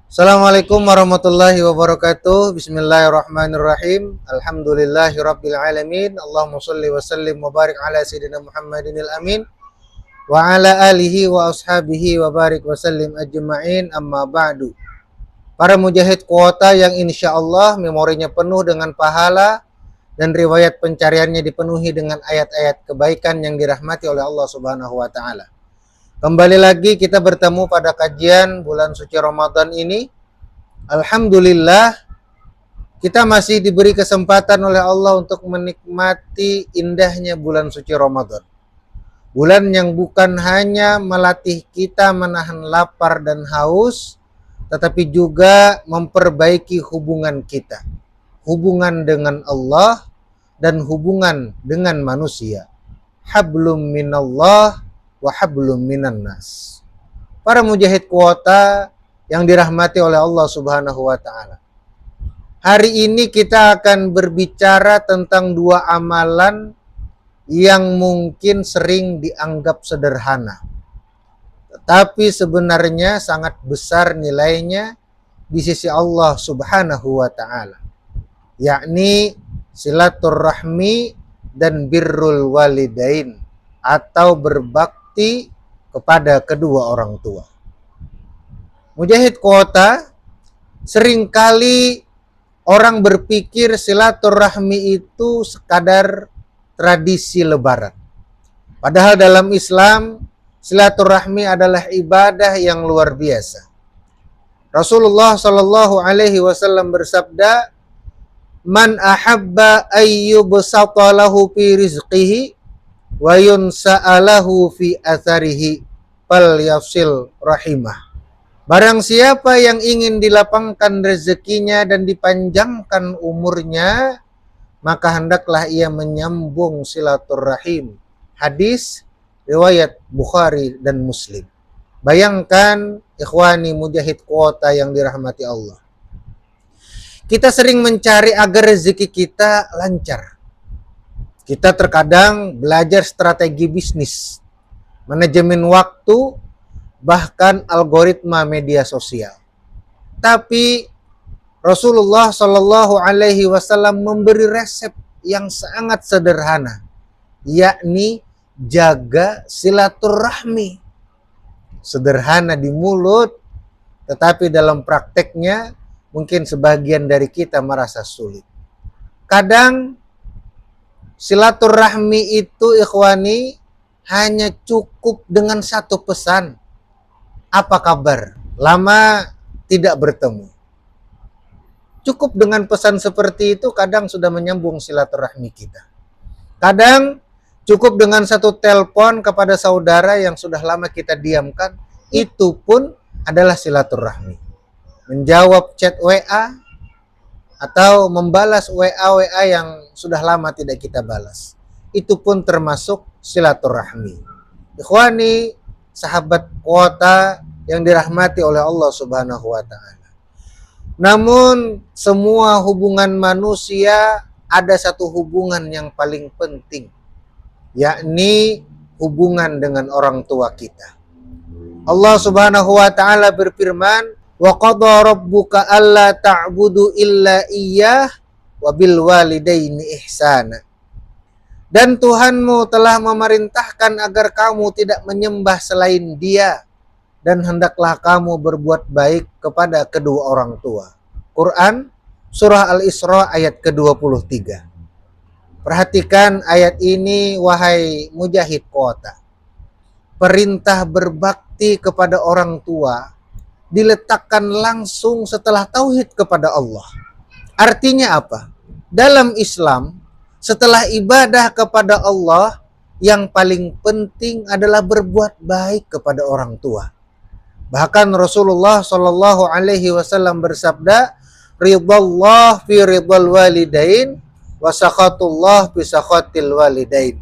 Assalamualaikum warahmatullahi wabarakatuh. Bismillahirrahmanirrahim. Alhamdulillahirabbil alamin. Allahumma shalli wa sallim wa barik ala sayyidina Muhammadinil amin wa ala alihi wa ashabihi wa barik wa sallim ajma'in, amma ba'du. Para mujahid kuota yang insyaallah memorinya penuh dengan pahala dan riwayat pencariannya dipenuhi dengan ayat-ayat kebaikan yang dirahmati oleh Allah Subhanahu wa taala. Kembali lagi kita bertemu pada kajian bulan suci Ramadan ini. Alhamdulillah kita masih diberi kesempatan oleh Allah untuk menikmati indahnya bulan suci Ramadan. Bulan yang bukan hanya melatih kita menahan lapar dan haus, tetapi juga memperbaiki hubungan kita. Hubungan dengan Allah dan hubungan dengan manusia. Hablum minallah wa hablum minan nas. Para mujahid kuota yang dirahmati oleh Allah Subhanahu wa taala. Hari ini kita akan berbicara tentang dua amalan yang mungkin sering dianggap sederhana, tetapi sebenarnya sangat besar nilainya di sisi Allah Subhanahu wa taala, yakni silaturrahmi dan birrul walidain, atau berbakti kepada kedua orang tua. Mujahid kuota, seringkali orang berpikir silaturahmi itu sekadar tradisi lebaran. Padahal dalam Islam, silaturahmi adalah ibadah yang luar biasa. Rasulullah Shallallahu Alaihi Wasallam bersabda, "Man ahabba ayyubsata lahu fi rizqihi wa yunsa'alahu fi atharihi falyafsil rahimah." Barang siapa yang ingin dilapangkan rezekinya dan dipanjangkan umurnya, maka hendaklah ia menyambung silaturahim. Hadis riwayat Bukhari dan Muslim. Bayangkan ikhwani mujahid kuota yang dirahmati Allah. Kita sering mencari agar rezeki kita lancar. Kita terkadang belajar strategi bisnis, manajemen waktu, bahkan algoritma media sosial. Tapi Rasulullah Shallallahu Alaihi Wasallam memberi resep yang sangat sederhana, yakni jaga silaturahmi. Sederhana di mulut, tetapi dalam prakteknya mungkin sebagian dari kita merasa sulit. Kadang silaturahmi itu ikhwani hanya cukup dengan satu pesan. Apa kabar? Lama tidak bertemu. Cukup dengan pesan seperti itu kadang sudah menyambung silaturahmi kita. Kadang cukup dengan satu telepon kepada saudara yang sudah lama kita diamkan, itu pun adalah silaturahmi. Menjawab chat WA atau membalas WA yang sudah lama tidak kita balas, itu pun termasuk silaturahmi. Ikhwani, sahabat kuota yang dirahmati oleh Allah Subhanahu wa taala. Namun semua hubungan manusia ada satu hubungan yang paling penting, yakni hubungan dengan orang tua kita. Allah Subhanahu wa taala berfirman, "Wa qadha rabbuka alla ta'budu illa iyyah wa bil walidaini ihsana." Dan Tuhanmu telah memerintahkan agar kamu tidak menyembah selain Dia, dan hendaklah kamu berbuat baik kepada kedua orang tua. Quran surah Al-Isra ayat ke-23. Perhatikan ayat ini wahai mujahid kuota. Perintah berbakti kepada orang tua diletakkan langsung setelah tauhid kepada Allah. Artinya apa? Dalam Islam, setelah ibadah kepada Allah, yang paling penting adalah berbuat baik kepada orang tua. Bahkan Rasulullah Shallallahu Alaihi Wasallam bersabda, "Ridallah fi ridal walidain, wa sakhatullah fi sakhatil walidain."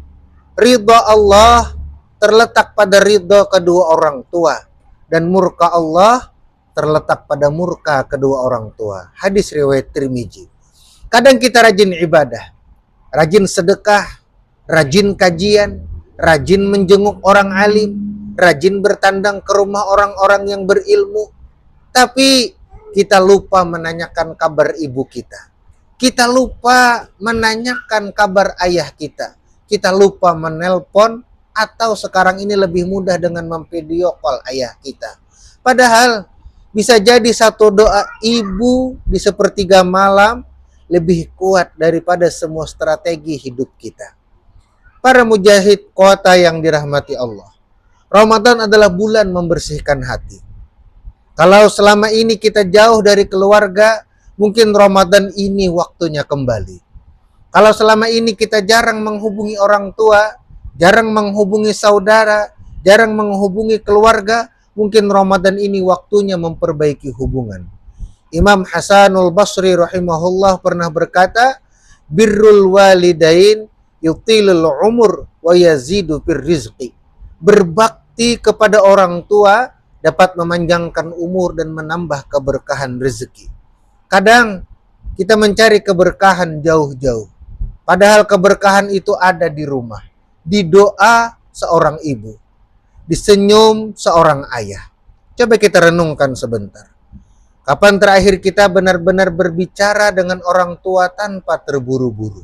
Ridha Allah terletak pada ridha kedua orang tua, dan murka Allah terletak pada murka kedua orang tua. Hadis riwayat Tirmizi. Kadang kita rajin ibadah, rajin sedekah, rajin kajian, rajin menjenguk orang alim, rajin bertandang ke rumah orang-orang yang berilmu. Tapi kita lupa menanyakan kabar ibu kita. Kita lupa menanyakan kabar ayah kita. Kita lupa menelpon, atau sekarang ini lebih mudah dengan memvideo call ayah kita. Padahal bisa jadi satu doa ibu di sepertiga malam lebih kuat daripada semua strategi hidup kita. Para mujahid kota yang dirahmati Allah, Ramadan adalah bulan membersihkan hati. Kalau selama ini kita jauh dari keluarga, mungkin Ramadan ini waktunya kembali. Kalau selama ini kita jarang menghubungi orang tua, jarang menghubungi saudara, jarang menghubungi keluarga, mungkin Ramadan ini waktunya memperbaiki hubungan. Imam Hasanul Basri rahimahullah pernah berkata, birrul walidain yutilul umur wa yazidu fir rizqi. Berbakti kepada orang tua dapat memanjangkan umur dan menambah keberkahan rezeki. Kadang kita mencari keberkahan jauh-jauh, padahal keberkahan itu ada di rumah, di doa seorang ibu, di senyum seorang ayah. Coba kita renungkan sebentar. Kapan terakhir kita benar-benar berbicara dengan orang tua tanpa terburu-buru?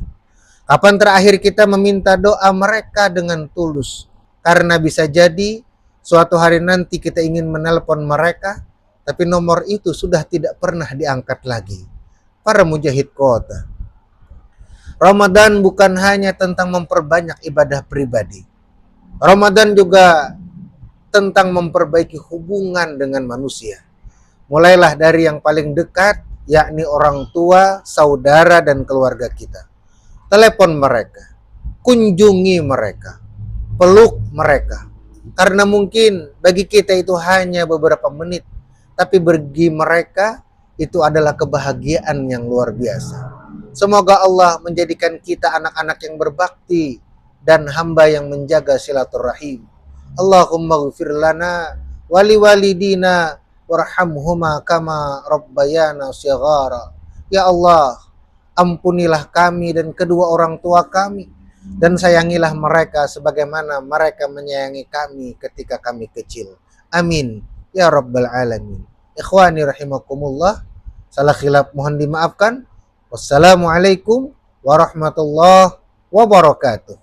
Kapan terakhir kita meminta doa mereka dengan tulus? Karena bisa jadi suatu hari nanti kita ingin menelpon mereka, tapi nomor itu sudah tidak pernah diangkat lagi. Para mujahid kota, Ramadan bukan hanya tentang memperbanyak ibadah pribadi. Ramadan juga tentang memperbaiki hubungan dengan manusia. Mulailah dari yang paling dekat, yakni orang tua, saudara, dan keluarga kita. Telepon mereka, kunjungi mereka, peluk mereka. Karena mungkin bagi kita itu hanya beberapa menit, tapi bagi mereka itu adalah kebahagiaan yang luar biasa. Semoga Allah menjadikan kita anak-anak yang berbakti dan hamba yang menjaga silaturahim. Allahumma ghfir lana wali walidina warhamhuma kama rabbayana shighara. Ya Allah, ampunilah kami dan kedua orang tua kami, dan sayangilah mereka sebagaimana mereka menyayangi kami ketika kami kecil. Amin ya rabbal alamin. Ikhwani rahimakumullah, salah khilaf mohon dimaafkan. Wassalamualaikum warahmatullahi wabarakatuh.